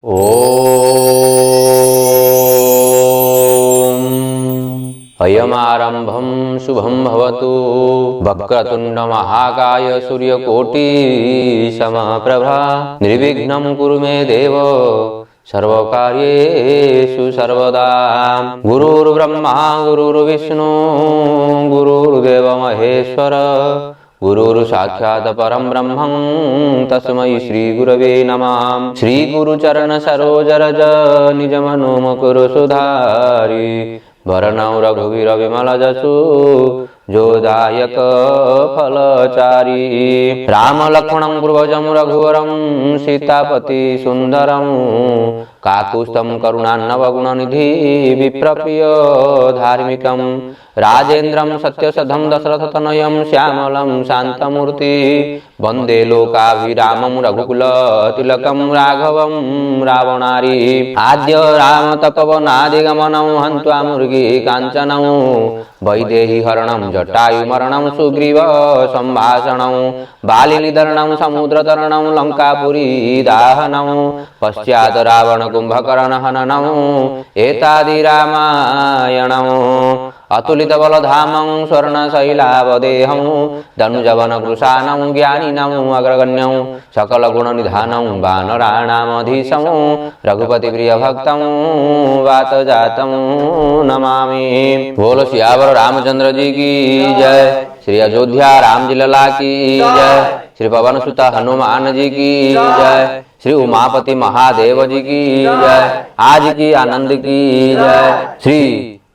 ॐ अयमारम्भं शुभं भवतु। वक्रतुण्डमहाकाय सूर्यकोटिसमप्रभा निर्विघ्नं कुरु मे देव सर्वकार्येषु सर्वदा। गुरुर्ब्रह्मा गुरुर्विष्णु गुरुर्देव महेश्वर गुरुर्साक्षात् परं ब्रह्मं तस्मै श्री गुरवे नमः। श्री गुरुचरण सरोज रज निजमनो मुकुरु सुधारि वरणौ रघुवीर विमल जसु जोदायक फलचारी। राम लक्ष्मणं पूर्वजं रघुवरं सीतापति सुंदरं काकुस्थं करुणान्नवगुणनिधि विप्रप्रिय धार्मिकं राजेन्द्रं सत्यसधं दशरथतनयं श्यामलं शान्तमूर्ति वन्दे लोकाभिरामं रघुकुलतिलकं राघवं रावणारी। आद्य रामतपवनादिगमनं हन्त्वा मुर्गी काञ्चनं वैदेही हरणं जटायुमरणं सुग्रीव सम्भाषणं बालिनिधरणं समुद्रतरणं लङ्कापुरी दाहनं पश्चात् रावण कुम्भकर्ण हननं एतादि रामायणम्। अतुलित बलधामं स्वर्णशैलावदेहं धनुजवन कृशानं ज्ञानिनं अग्रगण्यं सकल गुणनिधानं वानराणामधीशं रघुपति प्रिय भक्तं वातजातं नमामि। बोलो सियावर रामचंद्र जी की जय। श्री अयोध्या राम जी लला की जय। श्री पवन सुत हनुमान जी की जय। श्री उमापति महादेव जी की जय। आज की आनंद की जय। श्री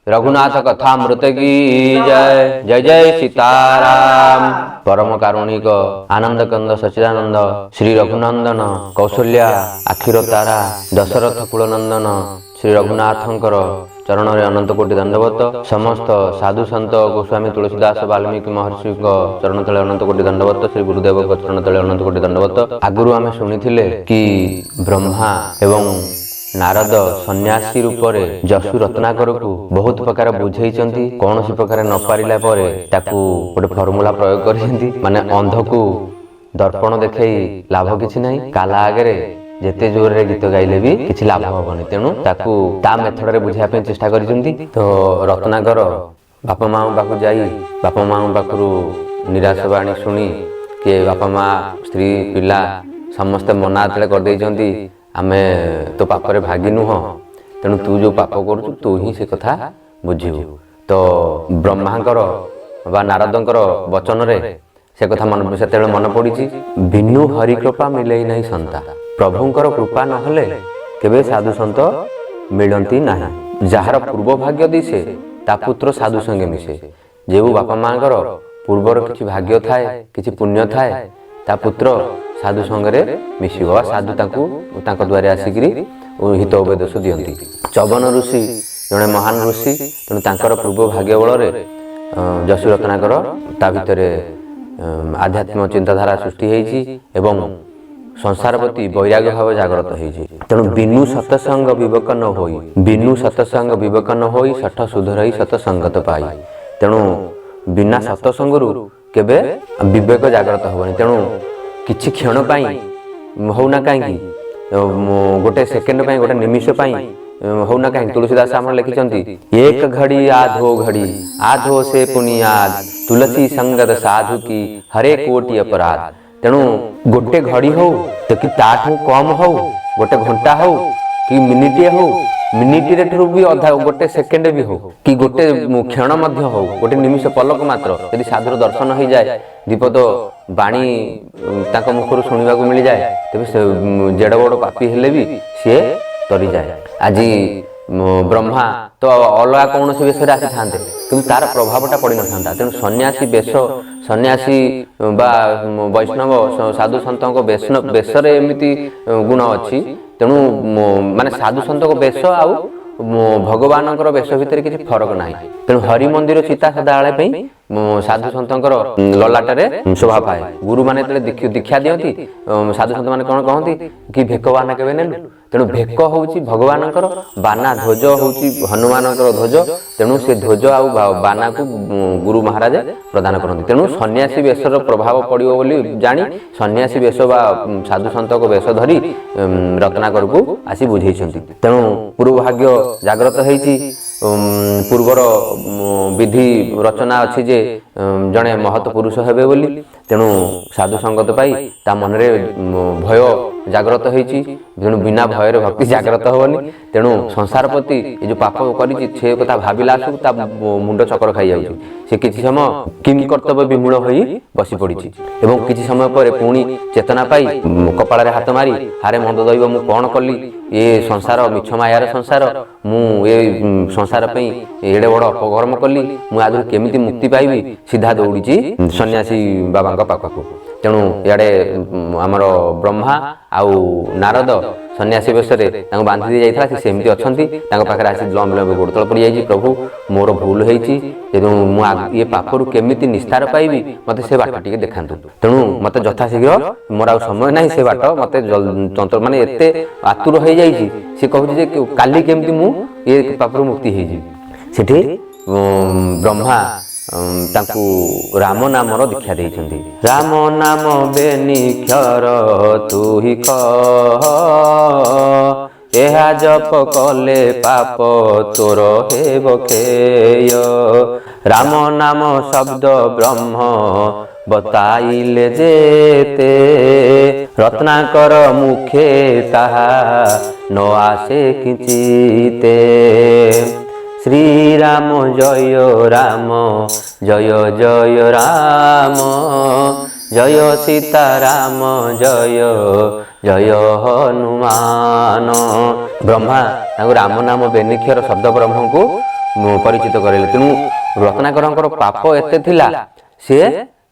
रघुनाथ कथामृत की जय। जय जय सीताराम। परम कारुणिक आनंद कंद सच्चिदानंद श्री रघुनंदन कौशल्या आखिर तारा दशरथ कुलनंदन श्री रघुनाथंकर चरण रे अनंत कोटि दंडवत। समस्त साधु संत गोस्वामी तुलसीदास वाल्मीकि महर्षि चरण तले अनंत कोटि दंडवत। श्री गुरुदेव चरण तले अनंत कोटि दंडवत। आगुरु आमे सुनिथिले कि ब्रह्मा एवं नारद सन्यासी रूप रे जसु रत्नाकर को बहुत प्रकार बुझेइचंती। कौन सी प्रकार न पारिला परे ताकू गोटे फॉर्मूला प्रयोग करिसेंती। माने अंध को दर्पण देखेई लाभ किछि नाही, काला आगे जेते जोर रे गीत गाइले भी किछि लाभ होबनी। तेणु ताकू ता मेथड रे बुझिया पे चेष्टा करिसेंती। तो रत्नाकर बापा माँ पाखु जाई बापा माँ पाखु निराश बाणी शुणी कि बापा माँ स्त्री पिला समस्ते मना आतले कर देइचंती, आमे तो पापरे भागी नुह, तेणु तू जो पाप करू तू ही से कथा बुझिबु। तो ब्रह्मांकर बा नारदंकर वचन रे से कथा मन सेतेबेले मन पड़िछि। बिनु हरि कृपा मिले नहीं संता। प्रभुंकर कृपा नहले केबे साधु संत मिलंती नाही। जहार पूर्व भाग्य दिसे ता पुत्र साधु संगे मिसे। जेउ बापा मांकर पूर्वर किछि भाग्य थाए किछि पुण्य थाए ता पुत्र साधु संगे मिसिब। साधु तांको द्वारे आसिकरी हित उपदेश दियंती। चवन ऋषि जड़े महान ऋषि, तेणु तांकर पूर्व भाग्य बल जसु रत्नाकर ता भितरे आध्यात्म चिंताधारा सृष्टि होइछि एवं संसार प्रति वैराग्य भाव जागृत होइछि। तेणु बिनु सतसंग विवेक न होई, बिनु सतसंग विवेक न होई सठ सुधरई सतसंगत पाई। तेणु बिना सतसंगरु केबे विवेक जागृत होबनी। तेणु किछि क्षण पाई होना कहीं गोटे सेकेंड पाई गोटे निमिष पाई होना कहीं तुलसीदास आम लिखिंट एक घड़ी आधो घड़ी आधो से पुनियाद तुलसी संगत साधु की हरे कोटि अपराध। तेणु गोटे घड़ी हो तो कि ताठू कम हो, गोटे घंटा हो कि मिनिटे हो, मिनिटे ठू भी अधा गोटे सेकेंड भी हो कि गोटे क्षण मध्य हो, गोटे निमिष पलक मात्र यदि साधुर दर्शन हो जाए दीपद बाणी तांको मुखर शुणा मिल जाए तेज से जेड़ बड़ पापी हेले भी सी तरी जाए। आज ब्रह्मा तो अलग कौन बेश आसी था कि तार प्रभावटा पड़ न था। तेणु सन्यासी बेश सन्यासी बा वैष्णव साधु सत बेशरे एमती गुण अच्छी। तेणु माने साधु सत बेश आउ भगवान बेश भितर किसी फरक ना। तेणु हरि मंदिर चिता सदाबे ସାଧୁ ସନ୍ତଙ୍କର ଲଲାଟରେ ଶୋଭା ପାଏ। ଗୁରୁମାନେ ଯେତେବେଳେ ଦୀକ୍ଷା ଦିଅନ୍ତି ସାଧୁ ସନ୍ତ ମାନେ କଣ କହନ୍ତି କି ଭେକ ବାନା କେବେ ନେଲୁ। ତେଣୁ ଭେକ ହଉଛି ଭଗବାନଙ୍କର ବାନା, ଧ୍ୱଜ ହଉଛି ହନୁମାନଙ୍କର ଧ୍ୱଜ। ତେଣୁ ସେ ଧ୍ୱଜ ଆଉ ବାନାକୁ ଗୁରୁ ମହାରାଜ ପ୍ରଦାନ କରନ୍ତି। ତେଣୁ ସନ୍ନ୍ୟାସୀ ବେଶର ପ୍ରଭାବ ପଡ଼ିବ ବୋଲି ଜାଣି ସନ୍ନ୍ୟାସୀ ବେଶ ବା ସାଧୁ ସନ୍ତକ ବେଶ ଧରି ରତ୍ନାକରକୁ ଆସି ବୁଝେଇଛନ୍ତି। ତେଣୁ ପୂର୍ବଭାଗ୍ୟ ଜାଗ୍ରତ ହେଇଛି। ପୂର୍ବର ବିଧି ରଚନା ଅଛି ଯେ ଜଣେ ମହତ୍ ପୁରୁଷ ହେବେ ବୋଲି। ତେଣୁ ସାଧୁ ସଙ୍ଗତ ପାଇ ତା ମନରେ ଭୟ ଜାଗ୍ରତ ହେଇଛି। ତେଣୁ ବିନା ଭୟରେ ଭକ୍ତି ଜାଗ୍ରତ ହେବନି। ତେଣୁ ସଂସାର ପ୍ରତି ଏ ଯେଉଁ ପାପ କରିଛି ସେ କଥା ଭାବିଲା ଆସକୁ ତା ମୁଣ୍ଡ ଚକ୍ର ଖାଇଯାଉଛି। ସେ କିଛି ସମୟ କିମ୍ କର୍ତ୍ତବ୍ୟ ବିମୂଳ ହୋଇ ବସି ପଡ଼ିଛି ଏବଂ କିଛି ସମୟ ପରେ ପୁଣି ଚେତନା ପାଇ କପାଳରେ ହାତ ମାରି ହାରେ ମନ୍ଦ ଦୈବ ମୁଁ କ'ଣ କଲି, ଏ ସଂସାର ମିଛ ମାୟାର ସଂସାର, ମୁଁ ଏ ସଂସାର ପାଇଁ ଏଡ଼େ ବଡ଼ ଅପକର୍ମ କଲି, ମୁଁ ଆଗରୁ କେମିତି ମୁକ୍ତି ପାଇବି, ସିଧା ଦୌଡ଼ିଛି ସନ୍ନ୍ୟାସୀ ବାବାଙ୍କ ପାଖକୁ। ତେଣୁ ଇଆଡ଼େ ଆମର ବ୍ରହ୍ମା ଆଉ ନାରଦ ସନ୍ନ୍ୟାସୀ ବେଶରେ ତାଙ୍କୁ ବାନ୍ଧି ଦେଇ ଯାଇଥିଲା। ସେ ସେମିତି ଅଛନ୍ତି, ତାଙ୍କ ପାଖରେ ଆସି ଲମ୍ବ ଲମ୍ବ ଗୋଡ଼ ତଳେ ପଡ଼ିଯାଇଛି। ପ୍ରଭୁ ମୋର ଭୁଲ ହେଇଛି, ତେଣୁ ମୁଁ ଏ ପାପରୁ କେମିତି ନିସ୍ତାର ପାଇବି, ମୋତେ ସେ ବାଟ ଟିକେ ଦେଖାନ୍ତୁ। ତେଣୁ ମୋତେ ଯଥାଶୀଘ୍ର, ମୋର ଆଉ ସମୟ ନାହିଁ, ସେ ବାଟ ମୋତେ ମାନେ ଏତେ ଆତୁର ହେଇଯାଇଛି। ସେ କହୁଛି ଯେ କାଲି କେମିତି ମୁଁ ଏ ପାପରୁ ମୁକ୍ତି ହେଇଯିବି। ସେଠି ବ୍ରହ୍ମା ତାଙ୍କୁ ରାମ ନାମର ଦୀକ୍ଷା ଦେଇଛନ୍ତି। ରାମ ନାମ ବେନିକ୍ଷର ତୁହି କହ, ଏହା ଜପ କଲେ ପାପ ତୋର ହେବ କ୍ଷୟ। ରାମ ନାମ ଶବ୍ଦ ବ୍ରହ୍ମ ବତାଇଲେ ଯେତେ, ରତ୍ନାକର ମୁଖେ ତାହା ନ ଆସେ କିଞ୍ଚିତେ। ଶ୍ରୀରାମ ଜୟ ରାମ ଜୟ ଜୟ ରାମ, ଜୟ ସୀତାରାମ ଜୟ ଜୟ ହନୁମାନ। ବ୍ରହ୍ମା ତାଙ୍କୁ ରାମ ନାମ ବେନିକ୍ଷର ଶବ୍ଦ ବ୍ରହ୍ମଙ୍କୁ ପରିଚିତ କରାଇଲେ। ତେଣୁ ରତ୍ନାକରଙ୍କର ପାପ ଏତେ ଥିଲା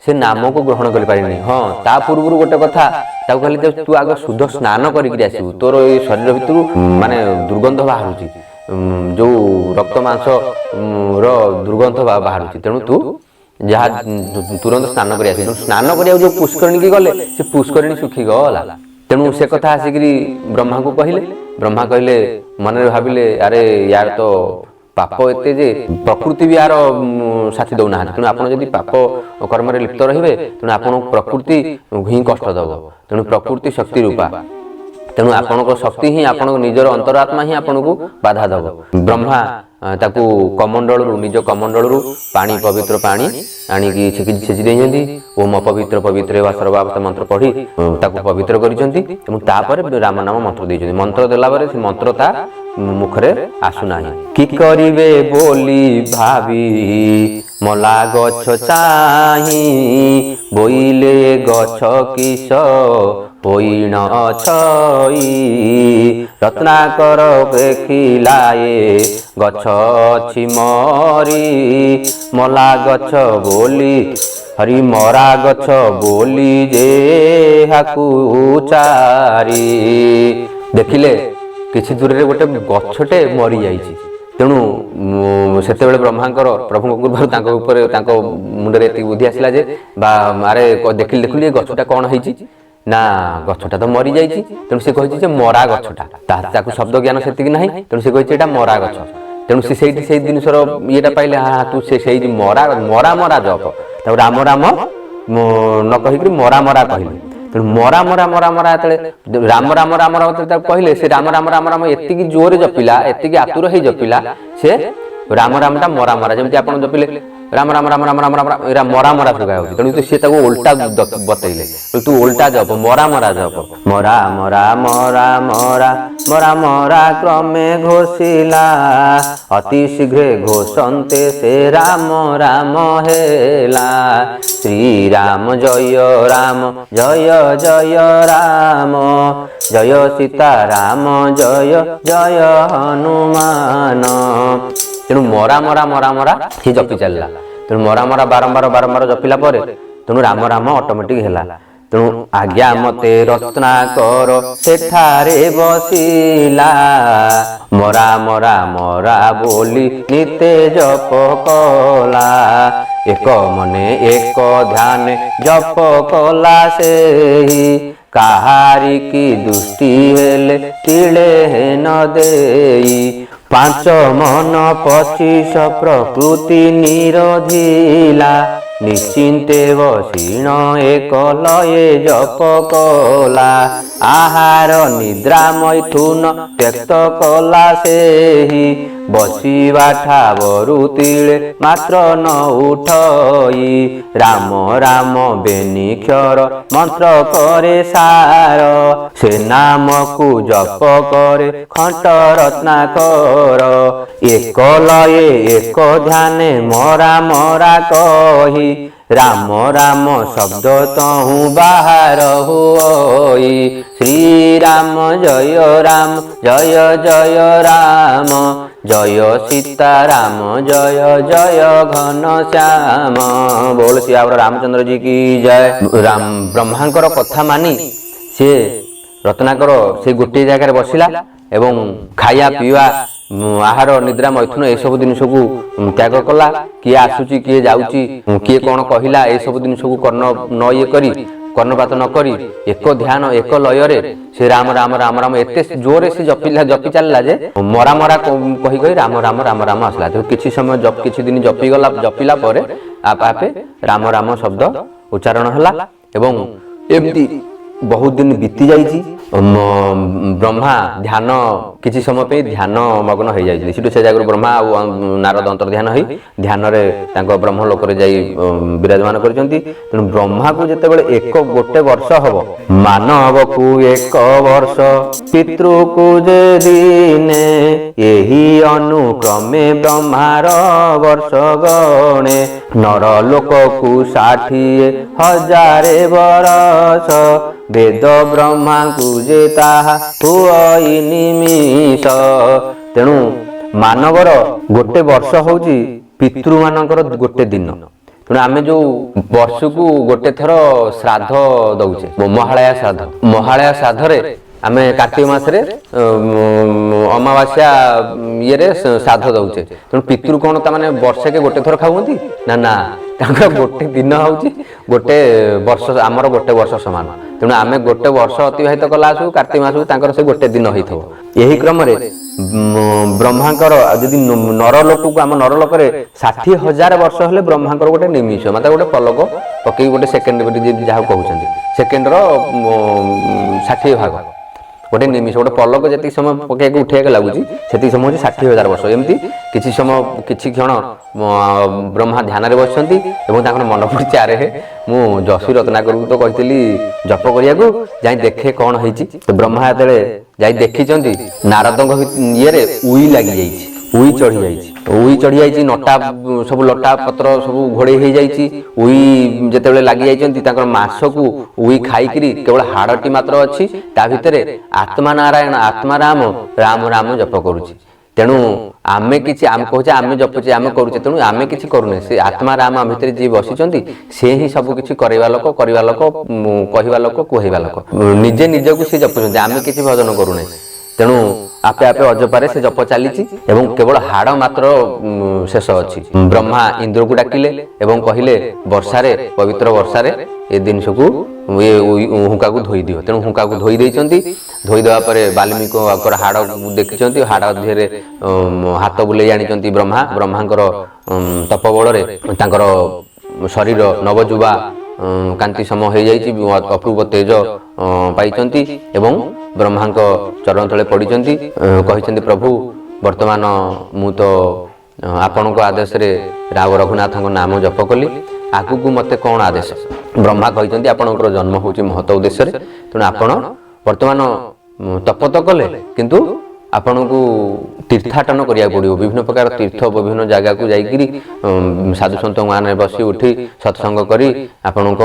ସେ ନାମକୁ ଗ୍ରହଣ କରିପାରିନି। ହଁ, ତା ପୂର୍ବରୁ ଗୋଟେ କଥା ତାକୁ କହିଲେ ଯେ ତୁ ଆଗ ଶୁଦ୍ଧ ସ୍ନାନ କରିକି ଆସିବୁ, ତୋର ଏଇ ଶରୀର ଭିତରୁ ମାନେ ଦୁର୍ଗନ୍ଧ ବାହାରୁଛି, ଯେଉଁ ରକ୍ତ ମାଂସ ର ଦୁର୍ଗନ୍ଧ ବାହାରୁଛି। ତେଣୁ ତୁ ଯାହା ତୁରନ୍ତ ସ୍ନାନ କରି ଆସିବୁ। ତେଣୁ ସ୍ନାନ କରିବାକୁ ଯେଉଁ ପୁଷ୍କରିଣୀ କି ଗଲେ ସେ ପୁଷ୍କରିଣୀ ଶୁଖିଗଲା। ତେଣୁ ସେ କଥା ଆସିକିରି ବ୍ରହ୍ମାଙ୍କୁ କହିଲେ। ବ୍ରହ୍ମା କହିଲେ, ମନରେ ଭାବିଲେ ଆରେ ୟାର ତ ପାପ ଏତେ ଯେ ପ୍ରକୃତି ବି ୟାର ସାଥି ଦେଉନାହାନ୍ତି। ତେଣୁ ଆପଣ ଯଦି ପାପ କର୍ମରେ ଲିପ୍ତ ରହିବେ ତେଣୁ ଆପଣଙ୍କୁ ପ୍ରକୃତି ହିଁ କଷ୍ଟ ଦେବ। ତେଣୁ ପ୍ରକୃତି ଶକ୍ତି ରୂପା। ତେଣୁ ଆପଣଙ୍କ ଶକ୍ତି ହିଁ ଆପଣଙ୍କ ନିଜର ଅନ୍ତରାତ୍ମା ହିଁ ଆପଣଙ୍କୁ ବାଧା ଦେବ। ବ୍ରହ୍ମା ତାକୁ କମଣ୍ଡଳରୁ ନିଜ କମଣ୍ଡଳରୁ ପାଣି ପବିତ୍ର ପାଣି ଆଣିକି ଛେଚି ଦେଇଛନ୍ତି। ଓମ ଅପବିତ୍ର ପବିତ୍ର ବା ସର୍ବାବସ୍ଥା ମନ୍ତ୍ର ପଢ଼ି ତାକୁ ପବିତ୍ର କରିଛନ୍ତି ଏବଂ ତାପରେ ରାମ ନାମ ମନ୍ତ୍ର ଦେଇଛନ୍ତି। ମନ୍ତ୍ର ଦେଲା ପରେ ସେ ମନ୍ତ୍ର ତା ମୁଖରେ ଆସୁନାହିଁ। କି କରିବେ ବୋଲି ଭାବି ମଲା ଗଛ ଚାହିଁ, ବୋଇଲେ ଗଛ କିସ ହୋଇଣ ଛଇ। ରତ୍ନାକର ଦେଖିଲାଏ ଗଛ ଅଛି ମରି, ମଲା ଗଛ ବୋଲି ହରି ମରା ଗଛ ବୋଲି ଯେ ହାକୁ ଚାରି। ଦେଖିଲେ କିଛି ଦୂରରେ ଗୋଟେ ଗଛଟେ ମରିଯାଇଛି। ତେଣୁ ସେତେବେଳେ ବ୍ରହ୍ମାଙ୍କର ପ୍ରଭୁଙ୍କ କୃପାରୁ ତାଙ୍କ ଉପରେ ତାଙ୍କ ମୁଣ୍ଡରେ ଏତିକି ବୁଦ୍ଧି ଆସିଲା ଯେ ବା ଆରେ ଦେଖିଲି ଏ ଗଛଟା କ'ଣ ହେଇଛି ନା ଗଛଟା ତ ମରିଯାଇଛି। ତେଣୁ ସେ କହିଛି ଯେ ମରା ଗଛଟା, ତାକୁ ଶବ୍ଦ ଜ୍ଞାନ ସେତିକି ନାହିଁ। ତେଣୁ ସେ କହିଛି ଏଇଟା ମରା ଗଛ। ତେଣୁ ସେ ସେଇଠି ସେଇ ଜିନିଷର ଇଏଟା ପାଇଲେ, ତୁ ସେଇ ମରା ମରା ଜପ, ତାକୁ ରାମ ରାମ ନ କହିକିରି ମରା ମରା କହିଲେ। ତେଣୁ ମରା ଯେତେବେଳେ ରାମ ରାମ ତାକୁ କହିଲେ, ସେ ରାମ ରାମ ଏତିକି ଜୋରରେ ଜପିଲା, ଏତିକି ଆତୁର ହେଇ ଜପିଲା, ସେ ରାମ ରାମଟା ମରା ଯେମିତି ଆପଣ ଜପିଲେ ରାମ ରାମ ରାମ ରାମ ରାମ ରାମ ଏରା ମରା ଶୁଭା ହେଉଛି। ତେଣୁ ସେ ତାକୁ ଓଲଟା ବତେଇଲେ, ତୁ ଓଲଟା ଜପ, ମରା ଜପ। ମରା ମରା ମରା ମରା ମରା ମରା କ୍ରମେ ଘୋଷିଲା, ଅତି ଶୀଘ୍ରେ ଘୋଷନ୍ତେ ସେ ରାମ ରାମ ହେଲା। ଶ୍ରୀରାମ ଜୟ ରାମ ଜୟ ଜୟ ରାମ, ଜୟ ସୀତାରାମ ଜୟ ଜୟ ହନୁମାନ। ତେଣୁ ମରା ସେ ଜପି ଚାଲିଲା। ତେଣୁ ମରା ବାରମ୍ବାର ଜପିଲା ପରେ ତେଣୁ ରାମ ଅଟୋମେଟିକ ହେଲା। ତେଣୁ ଆଜ୍ଞା ମତେ ରତ୍ନାକର ସେଠାରେ ବସିଲା, ମରା ମରା ମରା ବୋଲି ନିତେ ଜପ କଲା। ଏକ ମନେ ଏକ ଧ୍ୟାନ ଜପ କଲା ସେହି, କାହାରିକି ଦୃଷ୍ଟି ହେଲେ ତିଳେ ନ ଦେଇ। ପାଞ୍ଚ ମନ 25 ପ୍ରକୃତି ନିରୋଧିଲା, ନିଶ୍ଚିନ୍ତେ ବସିଣ ଏକ ଲୟେ ଜପ କଲା। ଆହାର ନିଦ୍ରା ମୈଥୁନ ତ୍ୟକ୍ତ କଲା ସେହି, ବସିବା ଠାବରୁ ତିଳେ ମାତ୍ର ନ ଉଠଇ। ରାମ ରାମ ବେନିକ୍ଷର ମନ୍ତ୍ର କରେ ସାର, ସେ ନାମକୁ ଜପ କରେ ଖଣ୍ଟ ରତ୍ନାକର। ଏକ ଲୟେ ଏକ ଧ୍ୟାନେ ମରା ମରା କହି, ରାମ ରାମ ଶବ୍ଦ ତହୁଁ ବାହାର ହୁଅଇ। ଶ୍ରୀରାମ ଜୟ ରାମ ଜୟ ଜୟ ରାମ, ଜୟ ସୀତାରାମ ଜୟ ଜୟ ଘନ ଶ୍ୟାମ। ବୋଲ ସିୟାବର ରାମଚନ୍ଦ୍ର ଜି କି ଜୟ। ବ୍ରହ୍ମାଙ୍କର କଥା ମାନି ସିଏ ରତ୍ନାକର ସେ ଗୋଟିଏ ଜାଗାରେ ବସିଲା ଏବଂ ଖାଇବା ପିଇବା ଆହାର ନିଦ୍ରା ମୈଥୁନ ଏସବୁ ଜିନିଷକୁ ତ୍ୟାଗ କଲା। କିଏ ଆସୁଛି କିଏ ଯାଉଛି କିଏ କ'ଣ କହିଲା ଏସବୁ ଜିନିଷକୁ କର୍ଣ୍ଣ ନ ଇଏ କରି କର୍ଣ୍ଣପାତ ନ କରି ଏକ ଧ୍ୟାନ ଏକ ଲୟରେ ସେ ରାମ ରାମ ରାମ ରାମ ଏତେ ଜୋରରେ ସେ ଜପି ଚାଲିଲା ଯେ ମରା ମରା କହି କହି ରାମ ରାମ ରାମ ରାମ ଆସିଲା। କିଛି ସମୟ କିଛି ଦିନ ଜପିଲା ପରେ ଆପେ ଆପେ ରାମ ରାମ ଶବ୍ଦ ଉଚ୍ଚାରଣ ହେଲା ଏବଂ ଏମିତି ବହୁତ ଦିନ ବିତି ଯାଇଛି। ବ୍ରହ୍ମା ଧ୍ୟାନ କିଛି ସମୟ ପାଇଁ ଧ୍ୟାନ ମଗ୍ନ ହେଇଯାଇଥିଲେ। ସେଠୁ ସେ ଜାଗାରୁ ବ୍ରହ୍ମା ଆଉ ନାରଦ ଅନ୍ତର୍ଧ୍ୟାନ ହେଇ ଧ୍ୟାନରେ ତାଙ୍କ ବ୍ରହ୍ମ ଲୋକରେ ଯାଇ ବିରାଜମାନ କରିଛନ୍ତି। ତେଣୁ ବ୍ରହ୍ମାକୁ ଯେତେବେଳେ ଗୋଟେ ବର୍ଷ ହବ, ମାନବକୁ 1 ବର୍ଷ ପିତୃକୁ ଯେ ଦିନେ, ଏହି ଅନୁକ୍ରମେ ବ୍ରହ୍ମାର ବର୍ଷ ଗଣେ। ନର ଲୋକକୁ 60,000 ବରଷ, ବେଦ ବ୍ରହ୍ମାଙ୍କୁ ଯେ ତାହା ହୁଅଇ ନିମିଷ। ତେଣୁ ମାନବର ଗୋଟେ ବର୍ଷ ହଉଛି ପିତୃମାନଙ୍କର ଗୋଟେ ଦିନ। ତେଣୁ ଆମେ ଯୋଉ ବର୍ଷକୁ ଗୋଟେ ଥର ଶ୍ରାଦ୍ଧ ଦଉଛେ, ମହାଳୟା ଶ୍ରାଦ୍ଧ। ମହାଳୟା ଶ୍ରାଦ୍ଧରେ ଆମେ କାର୍ତ୍ତିକ ମାସରେ ଅମାବାସ୍ୟା ଇଏରେ ଶ୍ରାଦ୍ଧ ଦଉଛେ। ତେଣୁ ପିତୃ କ'ଣ ତାମାନେ ବର୍ଷକେ ଗୋଟେ ଥର ଖାଉଛନ୍ତି ନା? ନା, ତାଙ୍କର ଗୋଟେ ଦିନ ହଉଛି ଗୋଟେ ବର୍ଷ, ଆମର ଗୋଟେ ବର୍ଷ ସମାନ। ତେଣୁ ଆମେ ଗୋଟେ ବର୍ଷ ଅତିବାହିତ କଲା ଆସୁ କାର୍ତ୍ତିକ ମାସକୁ ତାଙ୍କର ସେ ଗୋଟେ ଦିନ ହେଇଥିବ। ଏହି କ୍ରମରେ ବ୍ରହ୍ମାଙ୍କର ଯଦି ନରଲୋକକୁ ଆମ ନରଲୋକରେ 60,000 ବର୍ଷ ହେଲେ ବ୍ରହ୍ମାଙ୍କର ଗୋଟେ ନିମିଷ, ମାନେ ଗୋଟେ ପଲକ ପକେଇ ଗୋଟେ ସେକେଣ୍ଡ ଯାହାକୁ କହୁଛନ୍ତି, ସେକେଣ୍ଡର 60 ଭାଗ ଗୋଟେ ନିମିଷ, ଗୋଟେ ପଲକ ଯେତିକି ସମୟ ପକେଇବାକୁ ଉଠେଇବାକୁ ଲାଗୁଛି ସେତିକି ସମୟ ହେଉଛି 60,000 ବର୍ଷ। ଏମିତି କିଛି ସମୟ କିଛି କ୍ଷଣ ବ୍ରହ୍ମା ଧ୍ୟାନରେ ବସିଛନ୍ତି ଏବଂ ତାଙ୍କର ମନ ପଡୁଛି, ଆରେ ମୁଁ ଯଶୀ ରତ୍ନାକରକୁ ତ କହିଥିଲି ଜପ କରିବାକୁ, ଯାଇ ଦେଖେ କ'ଣ ହେଇଛି। ବ୍ରହ୍ମା ଯେତେବେଳେ ଯାଇ ଦେଖିଛନ୍ତି ନାରଦଙ୍କ ଇଏରେ ଉଇ ଲାଗିଯାଇଛି, ଉଇ ଚଢିଯାଇଛି, ନଟା ସବୁ ଲଟା ପତ୍ର ସବୁ ଘୋଡେଇ ହେଇଯାଇଛି। ଉଇ ଯେତେବେଳେ ଲାଗି ଯାଇଛନ୍ତି ତାଙ୍କର ମାଂସକୁ ଉଇ ଖାଇକିରି କେବଳ ହାଡଟି ମାତ୍ର ଅଛି। ତା ଭିତରେ ଆତ୍ମା ନାରାୟଣ ଆତ୍ମା ରାମ ରାମ ରାମ ଜପ କରୁଛି। ତେଣୁ ଆମେ କହୁଛେ ଆମେ ଜପୁଛେ ଆମେ କରୁଛେ, ତେଣୁ ଆମେ କିଛି କରୁନେ। ସେ ଆତ୍ମା ରାମ ଆମ ଭିତରେ ଯିଏ ବସିଛନ୍ତି ସେ ହିଁ ସବୁ କିଛି କରିବା ଲୋକ କହିବା ଲୋକ କୁହାଇବା ଲୋକ। ନିଜେ ନିଜକୁ ସେ ଜପୁଛନ୍ତି, ଆମେ କିଛି ଭଜନ କରୁନେ। ତେଣୁ ଆପେ ଆପେ ଅଜପାରେ ସେ ଜପ ଚାଲିଛି ଏବଂ କେବଳ ହାଡ଼ ମାତ୍ର ଶେଷ ଅଛି। ବ୍ରହ୍ମା ଇନ୍ଦ୍ରକୁ ଡାକିଲେ ଏବଂ କହିଲେ ବର୍ଷାରେ, ପବିତ୍ର ବର୍ଷାରେ ଏ ଜିନିଷକୁ ହୁଙ୍କାକୁ ଧୋଇ ଦିଅ। ତେଣୁ ହୁଙ୍କାକୁ ଧୋଇ ଦେଇଛନ୍ତି। ଧୋଇ ଦେବା ପରେ ବାଲ୍ମୀକିଙ୍କର ହାଡ଼ ଦେଖିଛନ୍ତି, ହାଡ଼ ଦେହରେ ହାତ ବୁଲେଇ ଆଣିଛନ୍ତି ବ୍ରହ୍ମାଙ୍କର ତପବଳରେ ତାଙ୍କର ଶରୀର ନବଯୁବା କାନ୍ତି ସମ ହେଇଯାଇଛି, ଅପୂର୍ବ ତେଜ ପାଇଛନ୍ତି ଏବଂ ବ୍ରହ୍ମାଙ୍କ ଚରଣ ତଳେ ପଡ଼ିଛନ୍ତି। କହିଛନ୍ତି ପ୍ରଭୁ ବର୍ତ୍ତମାନ ମୁଁ ତ ଆପଣଙ୍କ ଆଦେଶରେ ରଘୁନାଥଙ୍କ ନାମ ଜପ କଲି, ଆଗକୁ ମୋତେ କ'ଣ ଆଦେଶ? ବ୍ରହ୍ମା କହିଛନ୍ତି ଆପଣଙ୍କର ଜନ୍ମ ହେଉଛି ମହତ ଉଦ୍ଦେଶ୍ୟରେ, ତେଣୁ ଆପଣ ବର୍ତ୍ତମାନ ତପ ତ କଲେ କିନ୍ତୁ ଆପଣଙ୍କୁ ତୀର୍ଥାଟନ କରିବାକୁ ପଡ଼ିବ। ବିଭିନ୍ନ ପ୍ରକାର ତୀର୍ଥ ବିଭିନ୍ନ ଜାଗାକୁ ଯାଇକିରି ସାଧୁସନ୍ଥ ମାନେ ବସି ଉଠି ସତ୍ସଙ୍ଗ କରି ଆପଣଙ୍କ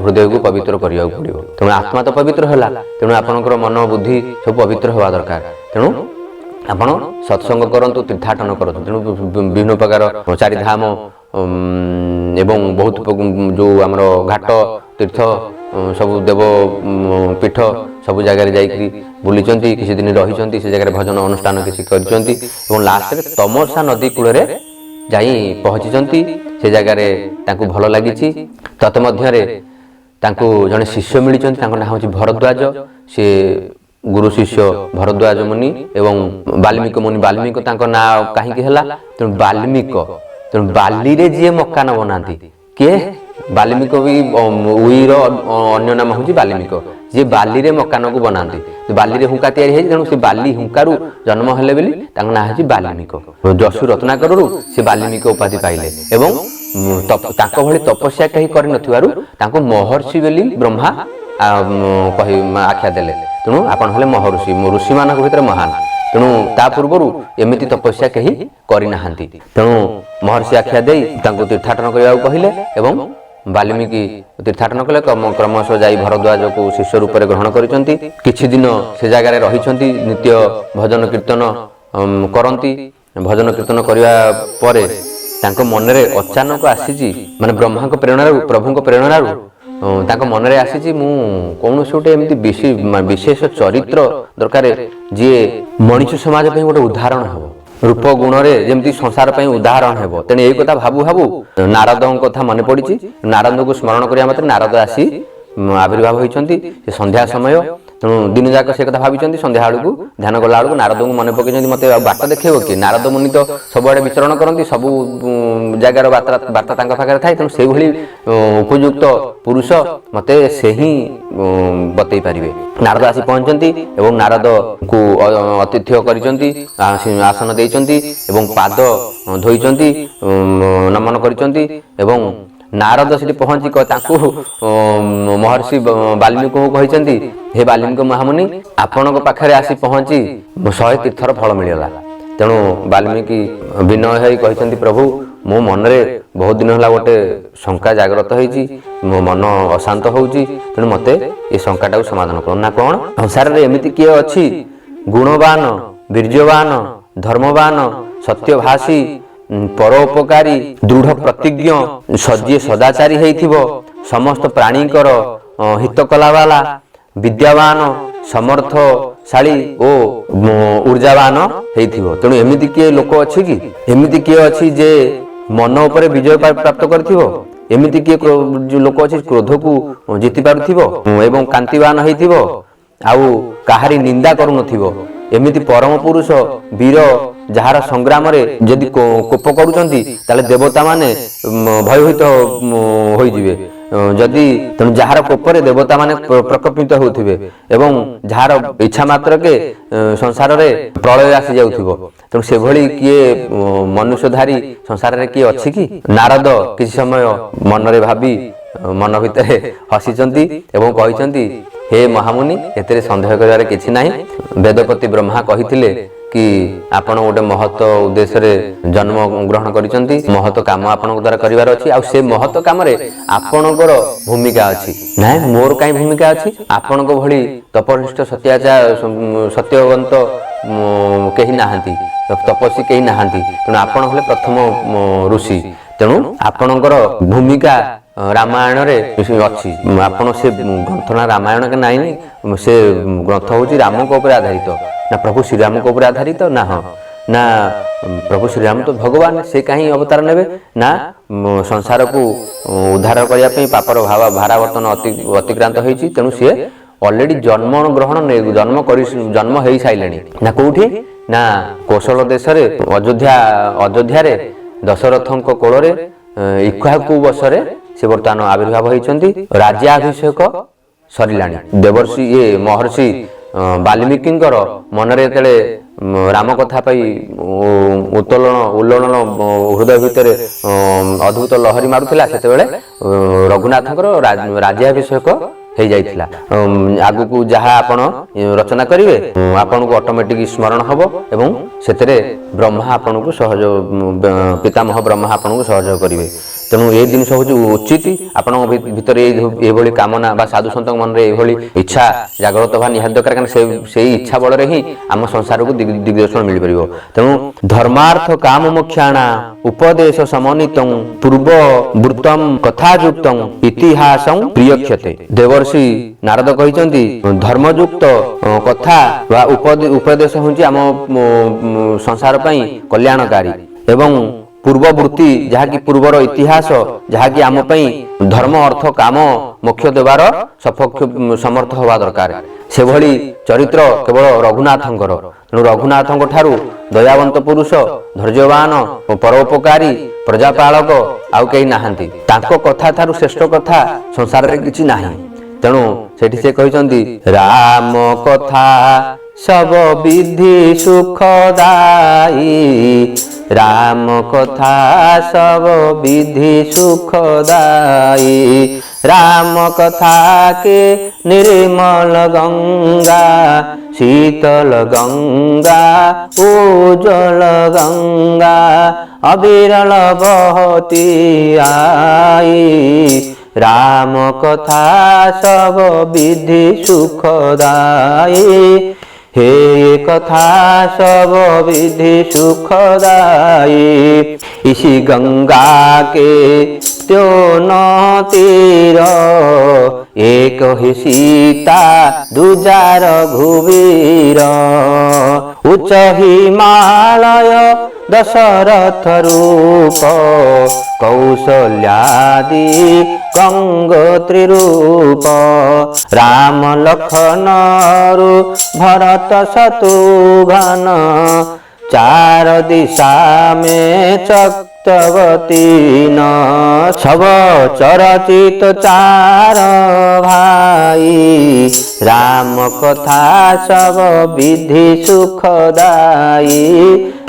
ହୃଦୟକୁ ପବିତ୍ର କରିବାକୁ ପଡ଼ିବ। ତେଣୁ ଆତ୍ମା ତ ପବିତ୍ର ହେଲା, ତେଣୁ ଆପଣଙ୍କର ମନ ବୁଦ୍ଧି ସବୁ ପବିତ୍ର ହେବା ଦରକାର। ତେଣୁ ଆପଣ ସତ୍ସଙ୍ଗ କରନ୍ତୁ, ତୀର୍ଥାଟନ କରନ୍ତୁ। ତେଣୁ ବିଭିନ୍ନ ପ୍ରକାର ଚାରିଧାମ ଏବଂ ବହୁତ ଯେଉଁ ଆମର ଘାଟ ତୀର୍ଥ ସବୁ ଦେବ ପୀଠ ସବୁ ଜାଗାରେ ଯାଇକି ବୁଲିଛନ୍ତି, କିଛି ଦିନ ରହିଛନ୍ତି, ସେ ଜାଗାରେ ଭଜନ ଅନୁଷ୍ଠାନ କିଛି କରିଛନ୍ତି ଏବଂ ଲାଷ୍ଟରେ ତମସା ନଦୀ କୂଳରେ ଯାଇ ପହଞ୍ଚିଛନ୍ତି। ସେ ଜାଗାରେ ତାଙ୍କୁ ଭଲ ଲାଗିଛି। ତତ୍ମଧ୍ୟରେ ତାଙ୍କୁ ଜଣେ ଶିଷ୍ୟ ମିଳିଛନ୍ତି, ତାଙ୍କ ନାଁ ହେଉଛି ଭରଦ୍ୱାଜ। ସେ ଗୁରୁ ଶିଷ୍ୟ ଭରଦ୍ୱାଜ ମୁନି ଏବଂ ବାଲ୍ମୀକି ମୁନି। ବାଲ୍ମୀକି ତାଙ୍କ ନାଁ କାହିଁକି ହେଲା? ତେଣୁ ବାଲ୍ମୀକି, ତେଣୁ ବାଲିରେ ଯିଏ ମକାନ ବନାନ୍ତି କିଏ? ବାଲ୍ମୀକି ବି ଉଇର ଅନ୍ୟ ନାମ ହେଉଛି ବାଲ୍ମୀକି, ଯିଏ ବାଲିରେ ମକାନକୁ ବନାନ୍ତି। ବାଲିରେ ହୁଙ୍କା ତିଆରି ହେଇଛି, ତେଣୁ ସେ ବାଲି ହୁଙ୍କାରୁ ଜନ୍ମ ହେଲେ ବୋଲି ତାଙ୍କ ନାଁ ହେଉଛି ବାଲ୍ମୀକି। ଯଶୁ ରତ୍ନାକରରୁ ସେ ବାଲ୍ମୀକି ଉପାଧି ପାଇଲେ ଏବଂ ତାଙ୍କ ଭଳି ତପସ୍ୟା କେହି କରିନଥିବାରୁ ତାଙ୍କୁ ମହର୍ଷି ବୋଲି ବ୍ରହ୍ମା ଆଖ୍ୟା ଦେଲେ। ତେଣୁ ଆପଣ ହେଲେ ମହର୍ଷି, ଋଷିମାନଙ୍କ ଭିତରେ ମହାନ। ତେଣୁ ତା ପୂର୍ବରୁ ଏମିତି ତପସ୍ୟା କେହି କରିନାହାନ୍ତି। ତେଣୁ ମହର୍ଷି ଆଖ୍ୟା ଦେଇ ତାଙ୍କୁ ତୀର୍ଥାଟନ କରିବାକୁ କହିଲେ ଏବଂ ବାଲ୍ମୀକି ତୀର୍ଥାଟନ କଲେ। କ୍ରମଶଃ ଯାଇ ଭରଦ୍ୱାଜକୁ ଶିଷ୍ୟ ରୂପରେ ଗ୍ରହଣ କରିଛନ୍ତି। କିଛି ଦିନ ସେ ଜାଗାରେ ରହିଛନ୍ତି, ନିତ୍ୟ ଭଜନ କୀର୍ତ୍ତନ କରନ୍ତି। ଭଜନ କୀର୍ତ୍ତନ କରିବା ପରେ ତାଙ୍କ ମନରେ ଅଚାନକ ଆସିଛି, ମାନେ ବ୍ରହ୍ମାଙ୍କ ପ୍ରେରଣାରୁ, ପ୍ରଭୁଙ୍କ ପ୍ରେରଣାରୁ ତାଙ୍କ ମନରେ ଆସିଛି, ମୁଁ କୌଣସି ଗୋଟେ ଏମିତି ବିଶେଷ ଚରିତ୍ର ଦରକାର ଯିଏ ମଣିଷ ସମାଜ ପାଇଁ ଗୋଟେ ଉଦାହରଣ ହେବ, ରୂପ ଗୁଣରେ ଯେମିତି ସଂସାର ପାଇଁ ଉଦାହରଣ ହେବ। ତେଣୁ ଏଇ କଥା ଭାବୁ ଭାବୁ ନାରଦଙ୍କ କଥା ମନେ ପଡ଼ିଛି। ନାରଦଙ୍କୁ ସ୍ମରଣ କରିବା ମାତ୍ରେ ନାରଦ ଆସି ଆବିର୍ଭାବ ହୋଇଛନ୍ତି। ସେ ସନ୍ଧ୍ୟା ସମୟ, ତେଣୁ ଦିନ ଯାକ ସେ କଥା ଭାବିଛନ୍ତି। ସନ୍ଧ୍ୟା ବେଳକୁ ଧ୍ୟାନ କଲା ବେଳକୁ ନାରଦଙ୍କୁ ମନେ ପକାଇଛନ୍ତି, ମୋତେ ବାଟ ଦେଖେଇବ କି? ନାରଦ ମୁନି ତ ସବୁଆଡ଼େ ବିଚରଣ କରନ୍ତି, ସବୁ ଜାଗାର ବାର୍ତ୍ତା ତାଙ୍କ ପାଖରେ ଥାଏ। ତେଣୁ ସେଇଭଳି ଉପଯୁକ୍ତ ପୁରୁଷ ମୋତେ ସେ ହିଁ ବତେଇ ପାରିବେ। ନାରଦ ଆସି ପହଞ୍ଚନ୍ତି ଏବଂ ନାରଦକୁ ଅତିଥ୍ୟ କରିଛନ୍ତି, ଆସନ ଦେଇଛନ୍ତି ଏବଂ ପାଦ ଧୋଇଛନ୍ତି, ନମନ କରିଛନ୍ତି ଏବଂ ନାରଦ ସେଠି ପହଞ୍ଚି ତାଙ୍କୁ ମହର୍ଷି ବାଲ୍ମୀକିଙ୍କୁ କହିଛନ୍ତି, ହେ ବାଲ୍ମୀକି ମହାମୁନି, ଆପଣଙ୍କ ପାଖରେ ଆସି ପହଞ୍ଚି 100 ତୀର୍ଥର ଫଳ ମିଳିଗଲା। ତେଣୁ ବାଲ୍ମୀକି ବିନୟ ହୋଇ କହିଛନ୍ତି, ପ୍ରଭୁ ମୋ ମନରେ ବହୁତ ଦିନ ହେଲା ଗୋଟେ ଶଙ୍କା ଜାଗ୍ରତ ହେଇଛି, ମୋ ମନ ଅଶାନ୍ତ ହେଉଛି, ତେଣୁ ମୋତେ ଏ ଶଙ୍କାଟାକୁ ସମାଧାନ କର। ନା କ'ଣ? ସଂସାରରେ ଏମିତି କିଏ ଅଛି ଗୁଣବାନ, ବୀର୍ଯ୍ୟବାନ, ଧର୍ମବାନ, ସତ୍ୟଭାଷୀ, ପରୋପକାରୀ, ଦୃଢ଼ ପ୍ରତିଜ୍ଞ, ଯିଏ ସଦାଚାରୀ ହେଇଥିବ, ସମସ୍ତ ପ୍ରାଣୀଙ୍କର ହିତ କଲାବାଲା, ବିଦ୍ୟାବାନ, ସମର୍ଥଶାଳୀ ଓ ଊର୍ଜାବାନ ହେଇଥିବ। ତେଣୁ ଏମିତି କିଏ ଲୋକ ଅଛି କି? ଏମିତି କିଏ ଅଛି ଯେ ମନ ଉପରେ ବିଜୟ ପ୍ରାପ୍ତ କରିଥିବ? ଏମିତି କିଏ ଲୋକ ଅଛି କ୍ରୋଧକୁ ଜିତି ପାରୁଥିବ ଏବଂ କାନ୍ତିବାନ ହେଇଥିବ ଆଉ କାହାରି ନିନ୍ଦା କରୁନଥିବ? ଏମିତି ପରମ ପୁରୁଷ ବୀର ଯାହାର ସଂଗ୍ରାମରେ ଯଦି କୋପ କରୁଛନ୍ତି ତାହେଲେ ଦେବତାମାନେ ଭୟଭୀତ ହୋଇଯିବେ। ଯଦି ତେଣୁ ଯାହାର କୋପରେ ଦେବତାମାନେ ପ୍ରକମ୍ପିତ ହେଉଥିବେ ଏବଂ ଯାହାର ଇଚ୍ଛା ମାତ୍ରକେ ସଂସାରରେ ପ୍ରଳୟ ଆସିଯାଉଥିବ। ତେଣୁ ସେଭଳି କିଏ ମନୁଷ୍ୟଧାରୀ ସଂସାରରେ କିଏ ଅଛି କି? ନାରଦ କିଛି ସମୟ ମନରେ ଭାବି ମନ ଭିତରେ ହସିଛନ୍ତି ଏବଂ କହିଛନ୍ତି, ହେ ମହାମୁନି, ଏଥିରେ ସନ୍ଦେହ କରିବାରେ କିଛି ନାହିଁ। ବେଦପତି ବ୍ରହ୍ମା କହିଥିଲେ କି ଆପଣ ଗୋଟେ ମହତ ଉଦ୍ଦେଶ୍ୟରେ ଜନ୍ମ ଗ୍ରହଣ କରିଛନ୍ତି, ମହତ କାମ ଆପଣଙ୍କ ଦ୍ୱାରା କରିବାର ଅଛି, ଆଉ ସେ ମହତ କାମରେ ଆପଣଙ୍କର ଭୂମିକା ଅଛି। ନାଇଁ, ମୋର କାହିଁ ଭୂମିକା ଅଛି? ଆପଣଙ୍କ ଭଳି ତପନିଷ୍ଠ ସତ୍ୟବନ୍ତ କେହି ନାହାନ୍ତି, ତପସ୍ୱୀ କେହି ନାହାନ୍ତି। ତେଣୁ ଆପଣ ହେଲେ ପ୍ରଥମ ଋଷି। ତେଣୁ ଆପଣଙ୍କର ଭୂମିକା ରାମାୟଣରେ ଅଛି। ଆପଣ ସେ ଗ୍ରନ୍ଥ ନା ରାମାୟଣ ନାହିଁ, ସେ ଗ୍ରନ୍ଥ ହେଉଛି ରାମଙ୍କ ଉପରେ ଆଧାରିତ। ନା ପ୍ରଭୁ ଶ୍ରୀରାମଙ୍କ ଉପରେ ଆଧାରିତ? ନା ହଁ, ନା ପ୍ରଭୁ ଶ୍ରୀରାମ ତ ଭଗବାନ, ସେ କାହିଁ ଅବତାର ନେବେ? ନା ସଂସାରକୁ ଉଦ୍ଧାର କରିବା ପାଇଁ ପାପର ଭାରାବର୍ତ୍ତନ ଅତିକ୍ରାନ୍ତ ହେଇଛି। ତେଣୁ ସିଏ ଅଲରେଡି ଜନ୍ମ ହେଇସାରିଲେଣି। ନା କୋଉଠି? ନା କୌଶଳ ଦେଶରେ ଅଯୋଧ୍ୟାରେ ଦଶରଥଙ୍କ କୋଳରେ ଇକ୍ଷ୍ୱାକୁ ବଶରେ ସେ ବର୍ତ୍ତମାନ ଆବିର୍ଭାବ ହେଇଛନ୍ତି। ରାଜ୍ୟାଭିଷେକ ସରିଲାଣି। ମହର୍ଷି ବାଲ୍ମୀକିଙ୍କର ମନରେ ଯେତେବେଳେ ରାମ କଥା ପାଇ ଉଲ୍ଲୋଳନ ହୃଦୟ ଭିତରେ ଅଦ୍ଭୁତ ଲହରୀ ମାରୁଥିଲା, ସେତେବେଳେ ରଘୁନାଥଙ୍କର ରାଜ୍ୟାଭିଷେକ ହେଇଯାଇଥିଲା। ଆଗକୁ ଯାହା ଆପଣ ରଚନା କରିବେ ଆପଣଙ୍କୁ ଅଟୋମେଟିକ ସ୍ମରଣ ହେବ ଏବଂ ସେଥିରେ ବ୍ରହ୍ମା ଆପଣଙ୍କୁ ପିତାମହ ବ୍ରହ୍ମା ଆପଣଙ୍କୁ ସହଯୋଗ କରିବେ। तेणु ये जिन हूँ उचित आपण भितर ये कामना बा साधु सन्त मन में इच्छा जागृत हवा निहाती दरकार कारण से इच्छा बल ही आम संसार को दिग्दर्शन मिल पार। तेणु धर्मार्थ काम मोक्षाणा उपदेश समन्वित पूर्व वृत्तम कथायुक्त इतिहास प्रियक्षते। देवर्षि नारद कहते धर्मयुक्त कथा वा उपदेश हूँ आम संसार कल्याणकारी एवं पूर्ववृत्ति जहाँकि पूर्वर इतिहास जहाँकि आम धर्म अर्थ काम मोक्ष देवार सपक्ष समर्थ हवा दरकार। से भली चरित्र केवल रघुनाथंकर। तेणु रघुनाथंक ठारू दयावंत पुरुष धैर्यवान परोपकारी प्रजापालक आउ कहीं नाहांती। तांको कथा थारू श्रेष्ठ कथा संसार रे किछि नाही। तेणु सेठी से कहते राम कथा सब विधि सुखदायी राम कथा सब विधि सुखदायी राम कथा के निर्मल गंगा शीतल गंगा उज्जवल गंगा अविरल बहती आई राम कथा सब विधि सुखदायी हे कथा सब विधि सुखदायी इसी गंगा के त्यों तीर एक ही सीता दूजा रघुवीर उच्च हिमालय दशरथ रूप कौशल्यादि गंगोत्री रूप राम लखन भरत शत्रुघ्न चार दिशा में चक्रवर्ती न सब चरचित चार भाई राम कथा सब विधि सुखदायी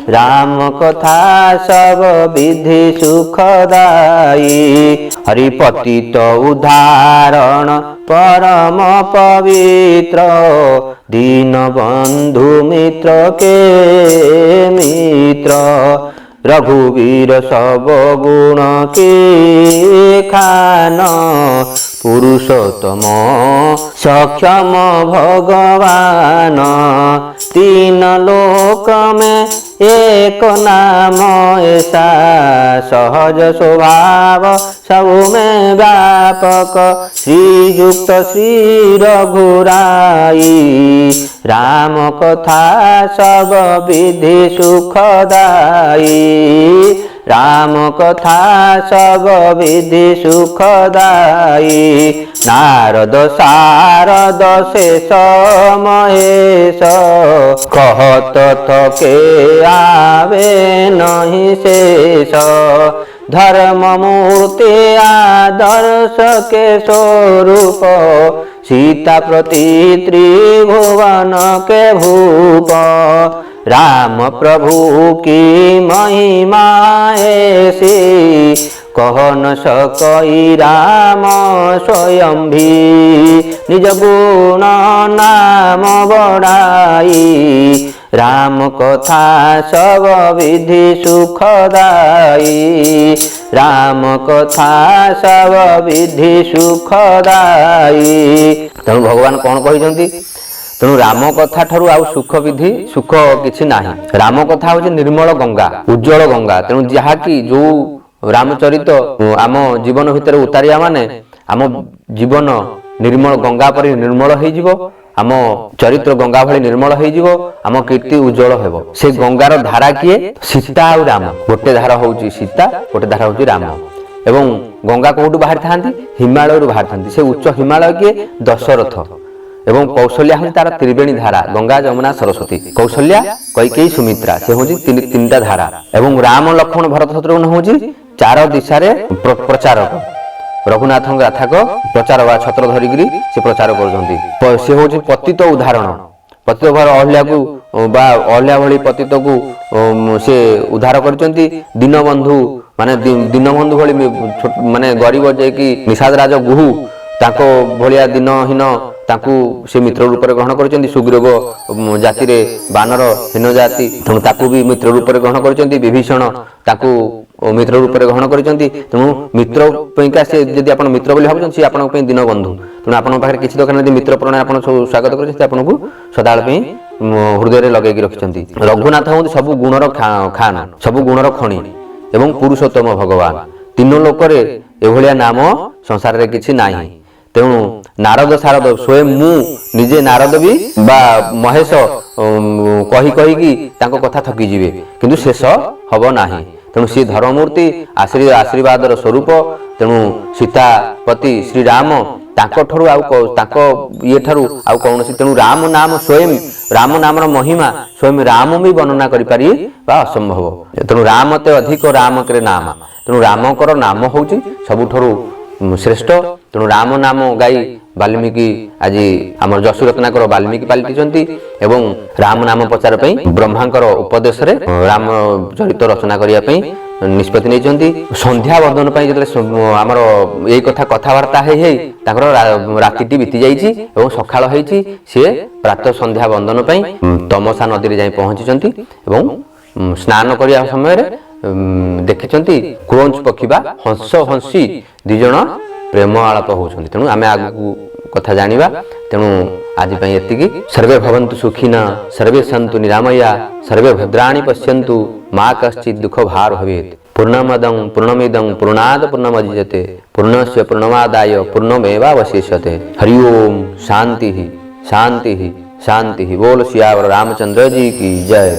राम कथा सब विधि सुखदायी हरिपतित उदाहरण परम पवित्र दीन बंधु मित्र के मित्र रघुवीर सब गुण के खान पुरुषोत्तम सक्षम भगवान तीन लोक में एक नाम ऐसा सहज स्वभाव सब में व्यापक श्रीयुक्त श्री रघुराई राम कथा सब विधि सुखदायी राम कथा सब विधि सुखदायी नारद सारद शेष महेश कहत थके आवे नहीं शेष धर्म मूर्ति आदर्श के स्वरूप सीता प्रति त्रिभुवन के भूप राम प्रभु की महिमा ऐसी कह न सकई राम स्वयं भी निज गुण नाम बढ़ाई राम कथा सब विधि सुखदायी राम कथा सब विधि सुखदायी। तेणु भगवान कौन कहते तेणु राम कथा ठारू आउ सुख विधि सुख किछि नाही। राम कथा हूँ निर्मल गंगा उज्जवल गंगा। तेणु जहाँकि जो रामचरित आम जीवन भितर उतारिया माने आम जीवन निर्मल गंगा परि निर्मल हो आम चरित्र गंगा भली निर्मल हो आम कीर्ति उज्जवल हेबो। से गंगार धारा किए सीता और राम गोटे धारा होउची सीता गोटे धारा होउची राम एवं गंगा कोठू बाहर थांती हिमालय बाहर थांती से उच्च हिमालय किए दशरथ एवं कौशल्या हूँ तार त्रिवेणी धारा गंगा जमुना सरस्वती कौशल्या कैकेयी सुमित्रा से हूँ तीन धारा एवं राम लक्ष्मण भरत शत्रुघ्न हूँ चार दिशा प्रचारक रघुनाथ गाथा को प्रचार बा छत्र धरिकी से प्रचार कर सी हूँ पतित उदाहरण पतित भर अहल्या को अहल्या भली पतित को से उद्धार कर दीनबंधु माने दीनबंधु भली माने गरीब जे कि निषाद राज गुहु ताको भलिया दीनहीन ताकू से मित्र रूप में ग्रहण कर सुग्रीव जाति रे बानर हीन जाति ताकू भी मित्र रूप में ग्रहण कर विभीषण ताकू मित्र रूप में ग्रहण करिसेंती तेणु मित्र पैका से जदि आपण मित्र बोली भाबुछन से आपण पे दिन बंधु तेणु आपण पाखरे किछि दरकार नै मित्र प्रणय आपण स्वागत करिसेंती आपनको सदाल पे हृदय रे लगेकी रखिसेंती रघुनाथ होंती सब गुणर खान सब गुणर खणी एवं पुरुषोत्तम भगवान तीन लोक रे एभलिया नाम संसार रे किछि नाही तेणु नारद शारद स्वयं मु निजे नारद भी बा महेश कही कही कि तांको कथा थकी जिवे किंतु शेष हब नाही तेणु सी धर्ममूर्ति आशीर्वादर स्वरूप तेणु सीतापति श्री राम तांको ठरु तांको ये ठरु आउ कौनसी तेणु राम नाम स्वयं राम नामर महिमा स्वयं राम भी वर्णना करि पारि बा असंभव तेणु राम ते अधिक राम करे नाम तेणु रामकर नाम होउची सबुठरु श्रेष्ठ तेणु राम नाम गाई वाल्मीकि आज आम जशु रत्नाकर वाल्मीकि पालिटी एवं राम नाम प्रचार ब्रह्मांकर उपदेश रे राम चरित रचना करने निष्पत्ति नहीं संध्या बंदन जो आमर यही कथा कथबार्ता राति बीती जाइए सकाळ होती सी प्रातः संध्या बंदन तमसा नदी में जाई पहुंची स्नान करने समय देखिंट क्रोंच पक्षी बा हंस हंसी दिज प्रेम आलाप होती तेणु आम आगू कथा जानिबा तेणु आज एतिकी सर्वे भवन्तु सुखिना सर्वे सन्तु निरामया सर्वे भद्राणि पश्यन्तु मा कश्चित् दुःख भार भवेत् पूर्णमदं पूर्णमिदं पूर्णात् पूर्णमुदच्यते पूर्णस्य पूर्णमादाय पूर्णमेवावशिष्यते हरि ओम शांति शांति शांति बोल सियावर रामचंद्र जी की जय।